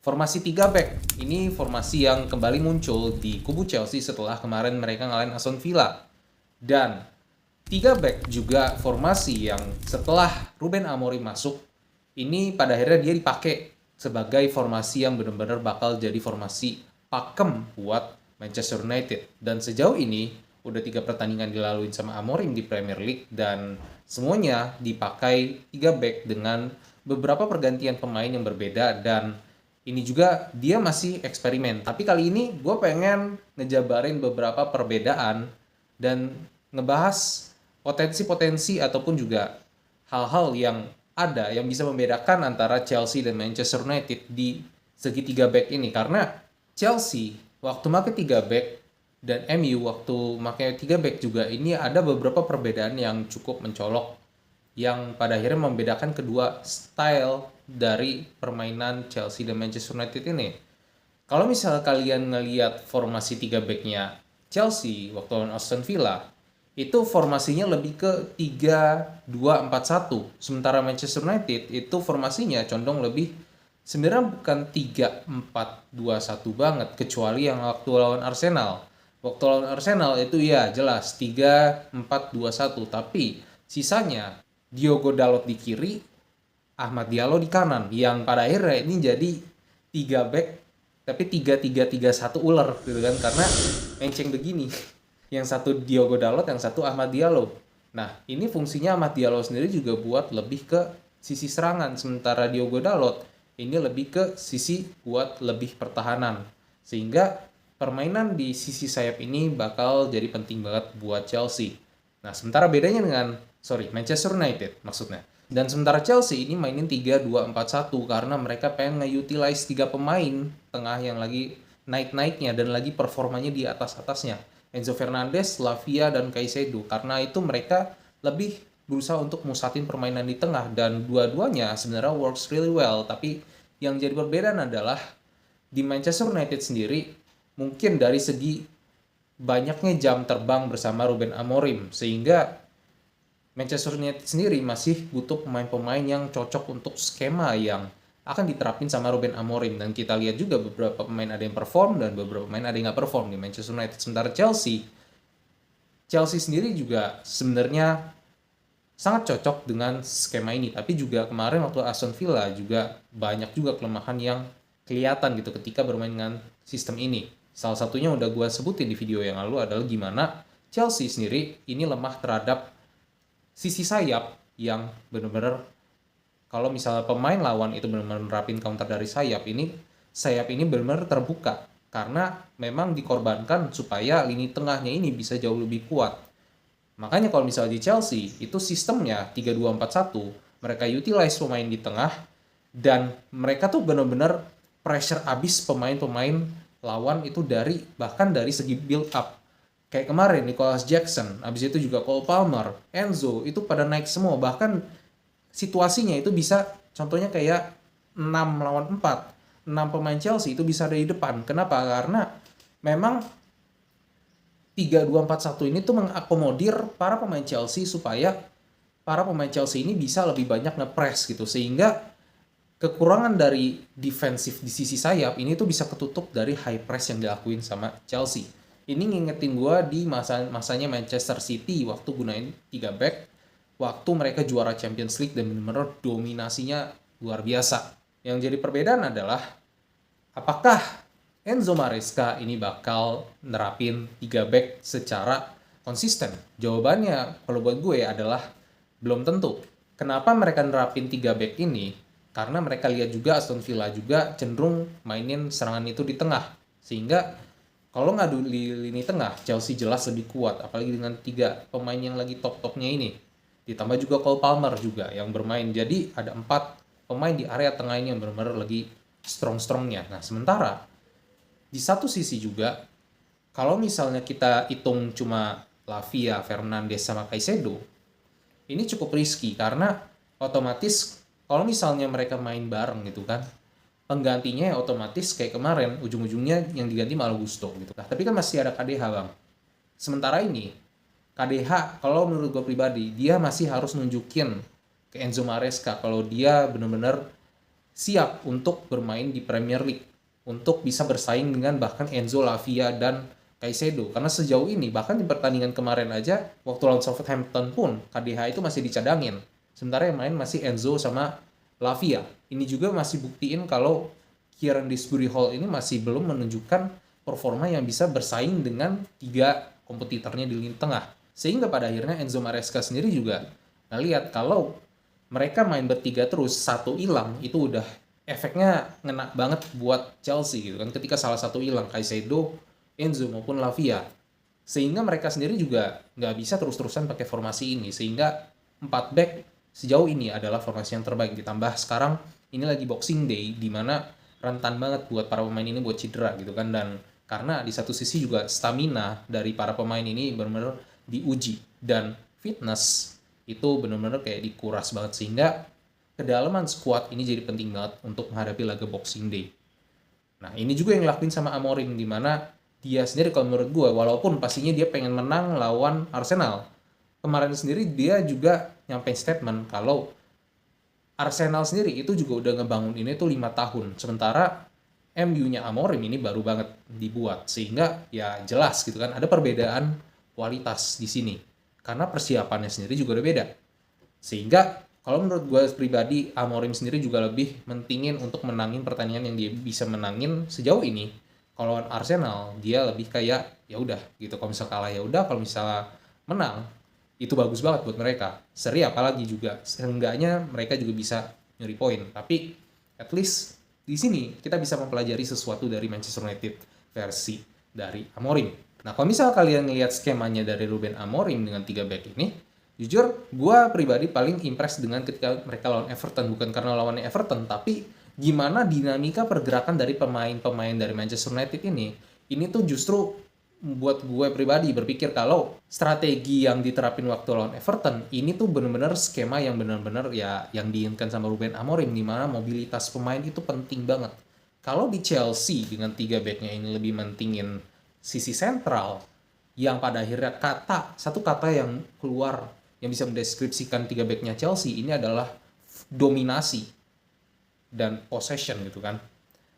Formasi 3 back, ini formasi yang kembali muncul di kubu Chelsea setelah kemarin mereka ngalahin Aston Villa. Dan 3 back juga formasi yang setelah Ruben Amorim masuk, ini pada akhirnya dia dipakai sebagai formasi yang benar-benar bakal jadi formasi pakem buat Manchester United. Dan sejauh ini udah 3 pertandingan dilaluin sama Amorim di Premier League dan semuanya dipakai 3 back dengan beberapa pergantian pemain yang berbeda, dan ini juga dia masih eksperimen. Tapi kali ini gue pengen ngejabarin beberapa perbedaan dan ngebahas potensi-potensi ataupun juga hal-hal yang ada yang bisa membedakan antara Chelsea dan Manchester United di segi 3 back ini. Karena Chelsea waktu pakai 3 back dan MU waktu pakai 3 back juga, ini ada beberapa perbedaan yang cukup mencolok yang pada akhirnya membedakan kedua style dari permainan Chelsea dan Manchester United ini. Kalau misalnya kalian ngelihat formasi 3 back-nya Chelsea waktu lawan Aston Villa, itu formasinya lebih ke 3-2-4-1. Sementara Manchester United itu formasinya condong lebih, sebenarnya bukan 3-4-2-1 banget, kecuali yang waktu lawan Arsenal. Waktu lawan Arsenal itu ya jelas 3-4-2-1, tapi sisanya Diogo Dalot di kiri, Ahmad Diallo di kanan, yang pada akhirnya ini jadi 3 back tapi 3-3-3-1 ular gitu kan, karena menceng begini. Yang satu Diogo Dalot, yang satu Ahmad Diallo. Nah, ini fungsinya Ahmad Diallo sendiri juga buat lebih ke sisi serangan, sementara Diogo Dalot ini lebih ke sisi buat lebih pertahanan. Sehingga permainan di sisi sayap ini bakal jadi penting banget buat Chelsea. Nah, sementara bedanya dengan Manchester United maksudnya. Dan sementara Chelsea ini mainin 3-2-4-1 karena mereka pengen nge-utilize 3 pemain tengah yang lagi naik-naiknya dan lagi performanya di atas-atasnya. Enzo Fernandez, Lavia, dan Caicedo. Karena itu mereka lebih berusaha untuk musatin permainan di tengah, dan dua-duanya sebenarnya works really well. Tapi yang jadi perbedaan adalah di Manchester United sendiri, mungkin dari segi banyaknya jam terbang bersama Ruben Amorim, sehingga Manchester United sendiri masih butuh pemain-pemain yang cocok untuk skema yang akan diterapin sama Ruben Amorim. Dan kita lihat juga beberapa pemain ada yang perform dan beberapa pemain ada yang nggak perform di Manchester United. Sementara Chelsea sendiri juga sebenarnya sangat cocok dengan skema ini. Tapi juga kemarin waktu Aston Villa juga banyak juga kelemahan yang kelihatan gitu ketika bermain dengan sistem ini. Salah satunya udah gue sebutin di video yang lalu adalah gimana Chelsea sendiri ini lemah terhadap sisi sayap, yang benar-benar kalau misalnya pemain lawan itu benar-benar nerapin counter dari sayap ini benar-benar terbuka karena memang dikorbankan supaya lini tengahnya ini bisa jauh lebih kuat. Makanya kalau misalnya di Chelsea itu sistemnya 3-2-4-1, mereka utilize pemain di tengah dan mereka tuh benar-benar pressure abis pemain-pemain lawan itu bahkan dari segi build up. Kayak kemarin Nicholas Jackson, abis itu juga Cole Palmer, Enzo, itu pada naik semua. Bahkan situasinya itu bisa, contohnya kayak 6 lawan 4. 6 pemain Chelsea itu bisa ada di depan. Kenapa? Karena memang 3-2-4-1 ini tuh mengakomodir para pemain Chelsea supaya para pemain Chelsea ini bisa lebih banyak nge-press gitu. Sehingga kekurangan dari defensif di sisi sayap ini tuh bisa ketutup dari high press yang dilakuin sama Chelsea. Ini ngingetin gue di masanya Manchester City waktu gunain 3 back waktu mereka juara Champions League dan benar-benar dominasinya luar biasa. Yang jadi perbedaan adalah apakah Enzo Maresca ini bakal nerapin 3 back secara konsisten? Jawabannya kalau buat gue adalah belum tentu. Kenapa mereka nerapin 3 back ini? Karena mereka lihat juga Aston Villa juga cenderung mainin serangan itu di tengah. Sehingga kalau ngadu di lini tengah, Chelsea jelas lebih kuat. Apalagi dengan 3 pemain yang lagi top-topnya ini. Ditambah juga Cole Palmer juga yang bermain. Jadi ada 4 pemain di area tengah ini yang benar-benar lagi strong-strongnya. Nah sementara di satu sisi juga, kalau misalnya kita hitung cuma Lavia, Fernandes, sama Caicedo, ini cukup risky karena otomatis kalau misalnya mereka main bareng gitu kan, penggantinya ya otomatis kayak kemarin ujung-ujungnya yang diganti Malo Gusto gitu. Nah, tapi kan masih ada KDH bang. Sementara ini KDH kalau menurut gue pribadi dia masih harus nunjukin ke Enzo Maresca kalau dia benar-benar siap untuk bermain di Premier League, untuk bisa bersaing dengan bahkan Enzo, Lavia, dan Caicedo. Karena sejauh ini, bahkan di pertandingan kemarin aja, waktu lawan Southampton pun, KDH itu masih dicadangin. Sementara yang main masih Enzo sama Lavia. Ini juga masih buktiin kalau Kieran Dewsbury Hall ini masih belum menunjukkan performa yang bisa bersaing dengan 3 kompetitornya di lini tengah. Sehingga pada akhirnya Enzo Maresca sendiri juga ngelihat kalau mereka main bertiga terus, satu hilang, itu udah efeknya ngena banget buat Chelsea gitu kan. Ketika salah satu hilang, Caicedo, Enzo maupun Lavia. Sehingga mereka sendiri juga nggak bisa terus-terusan pakai formasi ini. Sehingga 4 back sejauh ini adalah formasi yang terbaik. Ditambah sekarang ini lagi Boxing Day, di mana rentan banget buat para pemain ini buat cedera gitu kan. Dan karena di satu sisi juga stamina dari para pemain ini benar-benar diuji, dan fitness itu benar-benar kayak dikuras banget, sehingga kedalaman squad ini jadi penting banget untuk menghadapi laga Boxing Day. Nah, ini juga yang dilakuin sama Amorim, di mana dia sendiri kalau menurut gue, walaupun pastinya dia pengen menang lawan Arsenal, kemarin sendiri dia juga nyampein statement kalau Arsenal sendiri itu juga udah ngebangun ini tuh 5 tahun, sementara MU-nya Amorim ini baru banget dibuat, sehingga ya jelas gitu kan ada perbedaan kualitas di sini karena persiapannya sendiri juga udah beda. Sehingga kalau menurut gue pribadi, Amorim sendiri juga lebih mentingin untuk menangin pertandingan yang dia bisa menangin sejauh ini. Kalau Arsenal dia lebih kayak ya udah gitu, kalau misalnya kalah ya udah, kalau misalnya menang itu bagus banget buat mereka. Seri apalagi juga, seenggaknya mereka juga bisa nyuri poin. Tapi at least di sini kita bisa mempelajari sesuatu dari Manchester United versi dari Amorim. Nah, kalau misal kalian ngelihat skemanya dari Ruben Amorim dengan 3 back ini, jujur gue pribadi paling impress dengan ketika mereka lawan Everton. Bukan karena lawannya Everton, tapi gimana dinamika pergerakan dari pemain-pemain dari Manchester United ini tuh justru buat gue pribadi berpikir kalau strategi yang diterapin waktu lawan Everton ini tuh benar-benar skema yang benar-benar ya yang diinginkan sama Ruben Amorim, di mana mobilitas pemain itu penting banget. Kalau di Chelsea dengan 3 backnya ini lebih mentingin sisi sentral, yang pada akhirnya satu kata yang keluar yang bisa mendeskripsikan 3 backnya Chelsea ini adalah dominasi dan possession gitu kan.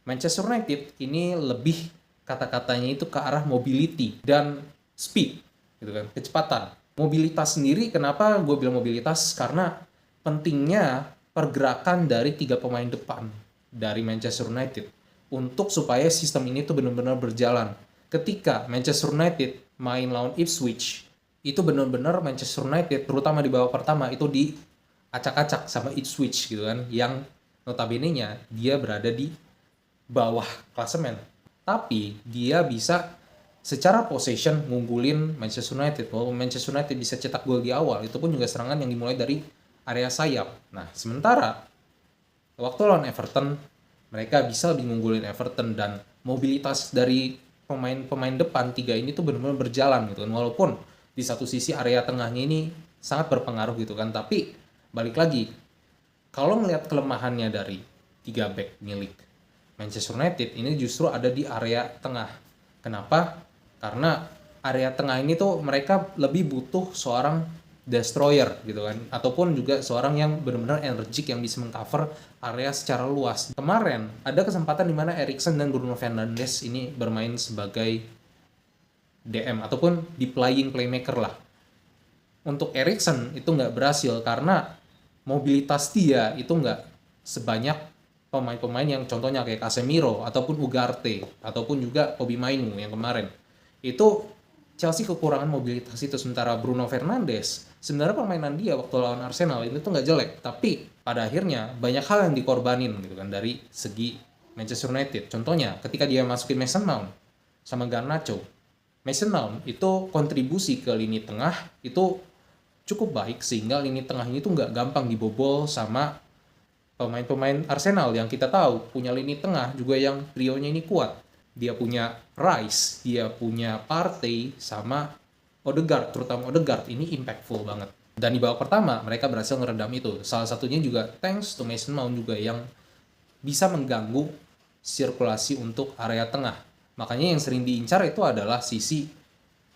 Manchester United ini lebih kata-katanya itu ke arah mobility dan speed gitu kan, kecepatan. Mobilitas sendiri, kenapa gue bilang mobilitas, karena pentingnya pergerakan dari 3 pemain depan dari Manchester United untuk supaya sistem ini tuh benar-benar berjalan. Ketika Manchester United main lawan Ipswich, itu benar-benar Manchester United terutama di babak pertama itu diacak-acak sama Ipswich gitu kan, yang notabene-nya dia berada di bawah klasemen, tapi dia bisa secara possession ngunggulin Manchester United. Walaupun Manchester United bisa cetak gol di awal, itu pun juga serangan yang dimulai dari area sayap. Nah, sementara waktu lawan Everton, mereka bisa lebih ngunggulin Everton, dan mobilitas dari pemain-pemain depan 3 ini tuh benar-benar berjalan gitu kan. Walaupun di satu sisi area tengahnya ini sangat berpengaruh gitu kan, tapi balik lagi, kalau melihat kelemahannya dari 3 back milik Manchester United ini justru ada di area tengah. Kenapa? Karena area tengah ini tuh mereka lebih butuh seorang destroyer gitu kan, ataupun juga seorang yang benar-benar energik yang bisa mengcover area secara luas. Kemarin ada kesempatan di mana Eriksen dan Bruno Fernandes ini bermain sebagai DM ataupun di playing playmaker lah. Untuk Eriksen itu nggak berhasil karena mobilitas dia itu nggak sebanyak pemain-pemain yang contohnya kayak Casemiro ataupun Ugarte ataupun juga Kobbie Mainoo yang kemarin. Itu Chelsea kekurangan mobilitas itu. Sementara Bruno Fernandes, sebenarnya permainan dia waktu lawan Arsenal itu tuh nggak jelek, tapi pada akhirnya banyak hal yang dikorbanin gitu kan dari segi Manchester United. Contohnya ketika dia masukin Mason Mount sama Garnacho, Mason Mount itu kontribusi ke lini tengah itu cukup baik, sehingga lini tengah ini tuh nggak gampang dibobol sama pemain-pemain Arsenal yang kita tahu punya lini tengah juga yang trionya ini kuat. Dia punya Rice, dia punya Partey, sama Odegaard. Terutama Odegaard ini impactful banget. Dan di babak pertama mereka berhasil ngeredam itu. Salah satunya juga thanks to Mason Mount juga yang bisa mengganggu sirkulasi untuk area tengah. Makanya yang sering diincar itu adalah sisi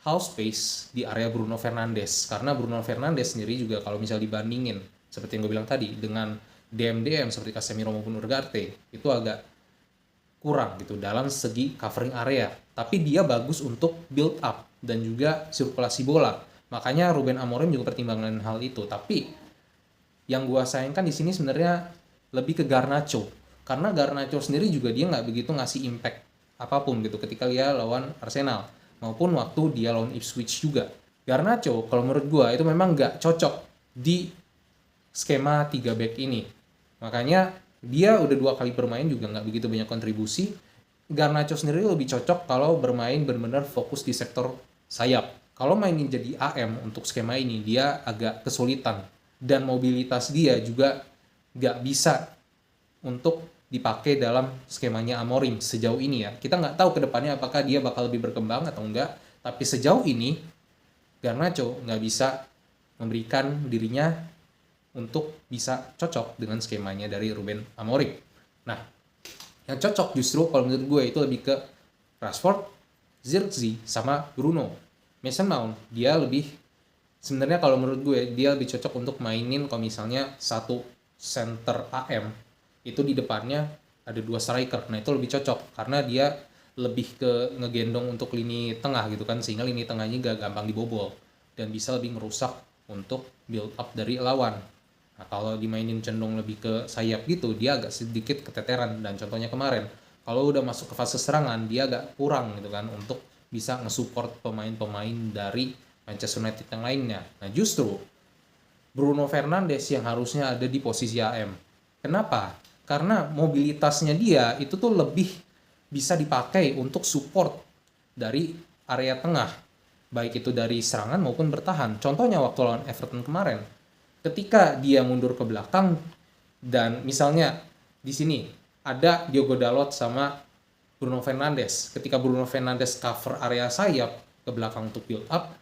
half space di area Bruno Fernandes. Karena Bruno Fernandes sendiri juga kalau misal dibandingin, seperti yang gue bilang tadi, dengan DM seperti Casemiro maupun Ugarte itu agak kurang gitu dalam segi covering area. Tapi dia bagus untuk build up dan juga sirkulasi bola. Makanya Ruben Amorim juga pertimbangan hal itu. Tapi yang gua sayangkan di sini sebenarnya lebih ke Garnacho. Karena Garnacho sendiri juga dia nggak begitu ngasih impact apapun gitu ketika dia lawan Arsenal maupun waktu dia lawan Ipswich juga. Garnacho kalau menurut gua itu memang nggak cocok di skema 3 back ini. Makanya dia udah 2 kali bermain juga nggak begitu banyak kontribusi. Garnacho sendiri lebih cocok kalau bermain benar-benar fokus di sektor sayap. Kalau mainin jadi AM untuk skema ini, dia agak kesulitan. Dan mobilitas dia juga nggak bisa untuk dipakai dalam skemanya Amorim sejauh ini ya. Kita nggak tahu ke depannya apakah dia bakal lebih berkembang atau enggak. Tapi sejauh ini, Garnacho nggak bisa memberikan dirinya untuk bisa cocok dengan skemanya dari Ruben Amorim. Nah, yang cocok justru kalau menurut gue itu lebih ke Rashford, Zirkzee, sama Bruno. Mason Mount, dia lebih sebenarnya kalau menurut gue dia lebih cocok untuk mainin kalau misalnya satu center AM itu di depannya ada 2 striker. Nah, itu lebih cocok karena dia lebih ke ngegendong untuk lini tengah gitu kan, sehingga lini tengahnya gak gampang dibobol dan bisa lebih merusak untuk build up dari lawan. Nah, kalau dimainin cenderung lebih ke sayap gitu, dia agak sedikit keteteran. Dan contohnya kemarin, kalau udah masuk ke fase serangan, dia agak kurang gitu kan untuk bisa nge-support pemain-pemain dari Manchester United yang lainnya. Nah, justru Bruno Fernandes yang harusnya ada di posisi AM. Kenapa? Karena mobilitasnya dia itu tuh lebih bisa dipakai untuk support dari area tengah, baik itu dari serangan maupun bertahan. Contohnya waktu lawan Everton kemarin, ketika dia mundur ke belakang dan misalnya di sini ada Diogo Dalot sama Bruno Fernandes. Ketika Bruno Fernandes cover area sayap ke belakang untuk build up,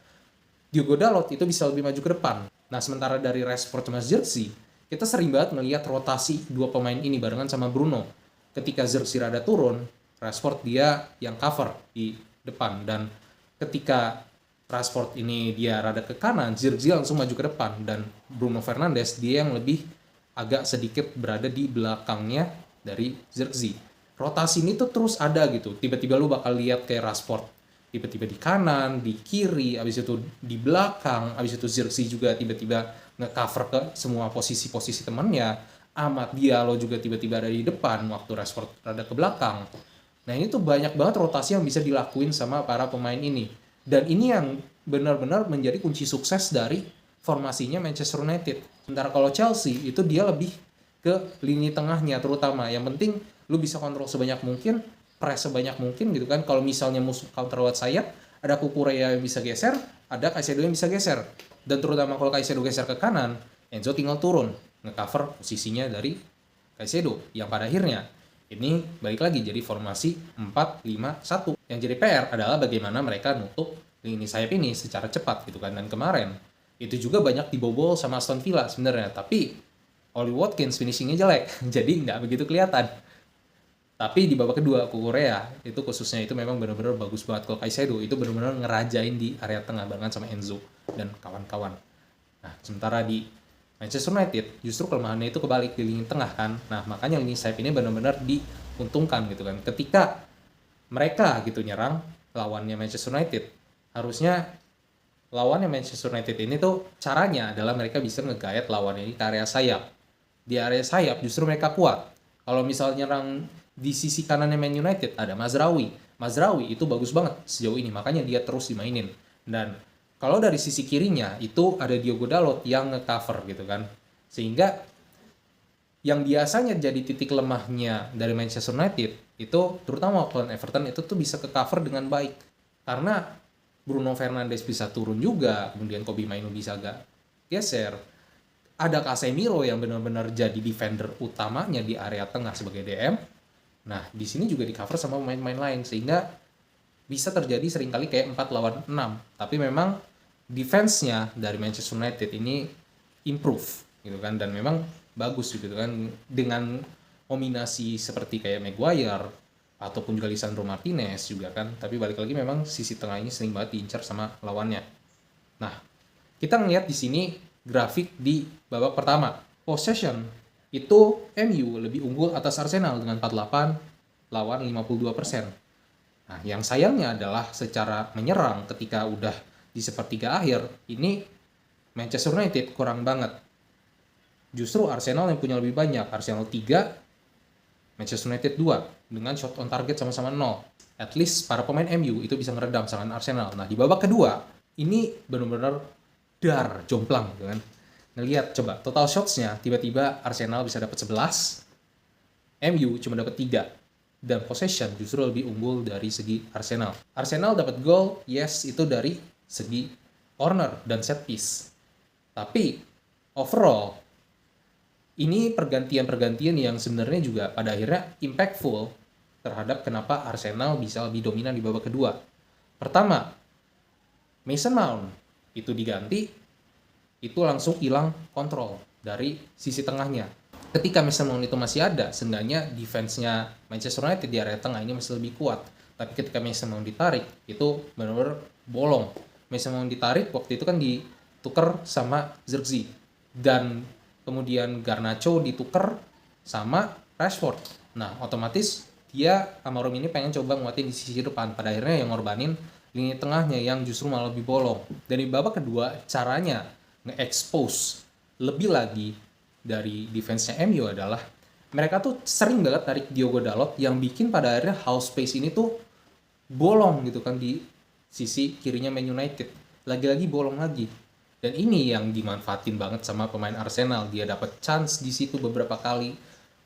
Diogo Dalot itu bisa lebih maju ke depan. Nah, sementara dari Rashford sama Zirkzee, kita sering banget ngelihat rotasi 2 pemain ini barengan sama Bruno. Ketika Zirkzee rada turun, Rashford dia yang cover di depan. Dan ketika Rashford ini dia rada ke kanan, Zirkzee langsung maju ke depan. Dan Bruno Fernandes dia yang lebih agak sedikit berada di belakangnya dari Zirkzee. Rotasi ini tuh terus ada gitu. Tiba-tiba lu bakal lihat kayak Rashford tiba-tiba di kanan, di kiri, abis itu di belakang, abis itu Zirkzee juga tiba-tiba nge-cover ke semua posisi-posisi temannya. Amad Diallo juga tiba-tiba ada di depan waktu Rashford rada ke belakang. Nah, ini tuh banyak banget rotasi yang bisa dilakuin sama para pemain ini. Dan ini yang benar-benar menjadi kunci sukses dari formasinya Manchester United. Sementara kalau Chelsea itu dia lebih ke lini tengahnya terutama. Yang penting lu bisa kontrol sebanyak mungkin, press sebanyak mungkin gitu kan. Kalau misalnya musuh counter lewat sayap, ada Cucurella yang bisa geser, ada Caicedo yang bisa geser. Dan terutama kalau Caicedo geser ke kanan, Enzo tinggal turun, nge-cover posisinya dari Caicedo. Yang pada akhirnya, ini balik lagi jadi formasi 4-5-1. Yang jadi PR adalah bagaimana mereka nutup lini sayap ini secara cepat gitu kan. Dan kemarin, itu juga banyak dibobol sama Aston Villa sebenarnya. Tapi Ollie Watkins finishingnya jelek, jadi nggak begitu kelihatan. Tapi di babak kedua, Cucurella itu khususnya itu memang benar-benar bagus banget. Kalau Caicedo itu benar-benar ngerajain di area tengah barengan sama Enzo dan kawan-kawan. Nah, sementara di Manchester United justru kelemahannya itu kebalik di lini tengah kan. Nah, makanya lini sayap ini benar-benar diuntungkan gitu kan. Ketika mereka gitu nyerang lawannya Manchester United, harusnya lawannya Manchester United ini tuh caranya adalah mereka bisa ngegayat lawannya ini ke area sayap. Di area sayap justru mereka kuat. Kalau misalnya nyerang di sisi kanannya Man United ada Mazraoui. Mazraoui itu bagus banget sejauh ini, makanya dia terus dimainin. Dan kalau dari sisi kirinya itu ada Diogo Dalot yang nge-cover gitu kan. Sehingga yang biasanya jadi titik lemahnya dari Manchester United itu terutama waktu lawan Everton itu tuh bisa ke-cover dengan baik. Karena Bruno Fernandes bisa turun juga, kemudian Kobbie Mainoo bisa agak geser. Ada Casemiro yang benar-benar jadi defender utamanya di area tengah sebagai DM. Nah, di sini juga di-cover sama pemain-pemain lain sehingga bisa terjadi seringkali kayak 4 lawan 6. Tapi memang defense-nya dari Manchester United ini improve gitu kan, dan memang bagus gitu kan dengan kombinasi seperti kayak Maguire ataupun juga Lisandro Martinez juga kan. Tapi balik lagi memang sisi tengah ini sering banget diincar sama lawannya. Nah, kita ngelihat di sini grafik di babak pertama. Possession itu MU lebih unggul atas Arsenal dengan 48 lawan 52%. Nah, yang sayangnya adalah secara menyerang ketika udah di sepertiga akhir, ini Manchester United kurang banget. Justru Arsenal yang punya lebih banyak. Arsenal 3, Manchester United 2, dengan shot on target sama-sama 0. At least para pemain MU itu bisa meredam serangan Arsenal. Nah, di babak kedua, ini benar-benar jomplang gitu kan. Ngelihat coba total shots-nya, tiba-tiba Arsenal bisa dapat 11, MU cuma dapat 3, dan possession justru lebih unggul dari segi Arsenal. Arsenal dapat gol, yes, itu dari segi corner dan set piece. Tapi overall ini pergantian-pergantian yang sebenarnya juga pada akhirnya impactful terhadap kenapa Arsenal bisa lebih dominan di babak kedua. Pertama, Mason Mount itu diganti, itu langsung hilang kontrol dari sisi tengahnya. Ketika Mason Mount itu masih ada, seenggaknya defense-nya Manchester United di area tengah ini masih lebih kuat. Tapi ketika Mason Mount ditarik, itu benar-benar bolong. Mason Mount ditarik, waktu itu kan ditukar sama Zirkzee. Dan kemudian Garnacho ditukar sama Rashford. Nah, otomatis dia sama Rom ini pengen coba nguatin di sisi depan. Pada akhirnya yang ngorbanin lini tengahnya yang justru malah lebih bolong. Dan di babak kedua, caranya nge-expose lebih lagi dari defense-nya MU adalah mereka tuh sering banget tarik Diogo Dalot yang bikin pada akhirnya half space ini tuh bolong gitu kan di sisi kirinya Man United. Lagi-lagi bolong lagi. Dan ini yang dimanfaatin banget sama pemain Arsenal. Dia dapat chance di situ beberapa kali.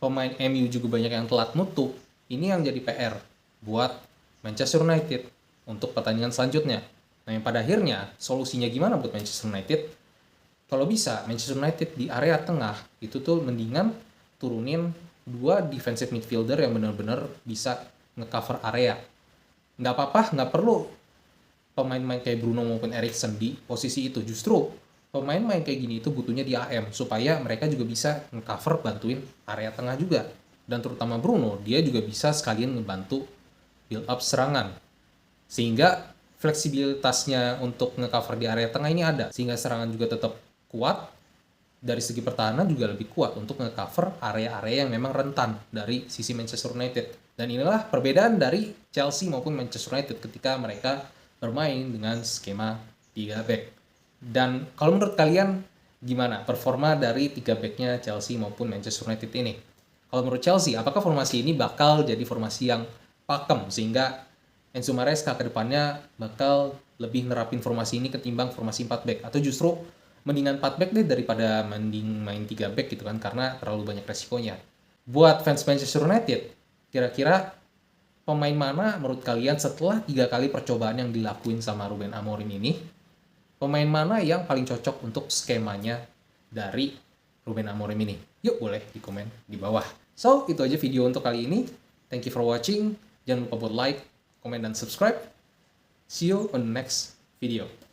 Pemain MU juga banyak yang telat nutup. Ini yang jadi PR buat Manchester United untuk pertandingan selanjutnya. Nah, yang pada akhirnya solusinya gimana buat Manchester United? Kalau bisa, Manchester United di area tengah itu tuh mendingan turunin 2 defensive midfielder yang benar-benar bisa nge-cover area. Nggak apa-apa, nggak perlu pemain-pemain kayak Bruno maupun Eriksen di posisi itu. Justru pemain-pemain kayak gini itu butuhnya di AM, supaya mereka juga bisa nge-cover bantuin area tengah juga. Dan terutama Bruno, dia juga bisa sekalian ngebantu build up serangan. Sehingga fleksibilitasnya untuk nge-cover di area tengah ini ada. Sehingga serangan juga tetap kuat, dari segi pertahanan juga lebih kuat untuk nge-cover area-area yang memang rentan dari sisi Manchester United. Dan inilah perbedaan dari Chelsea maupun Manchester United ketika mereka bermain dengan skema 3 back. Dan kalau menurut kalian gimana performa dari 3 backnya Chelsea maupun Manchester United ini? Kalau menurut Chelsea, apakah formasi ini bakal jadi formasi yang pakem sehingga Enzo Maresca ke depannya bakal lebih nerapin formasi ini ketimbang formasi 4 back? Atau justru mendingan 4 back deh daripada mending main 3 back gitu kan, karena terlalu banyak resikonya. Buat fans Manchester United, kira-kira pemain mana menurut kalian setelah 3 kali percobaan yang dilakuin sama Ruben Amorim ini, pemain mana yang paling cocok untuk skemanya dari Ruben Amorim ini? Yuk boleh di komen di bawah. So, itu aja video untuk kali ini. Thank you for watching. Jangan lupa buat like, comment, dan subscribe. See you on the next video.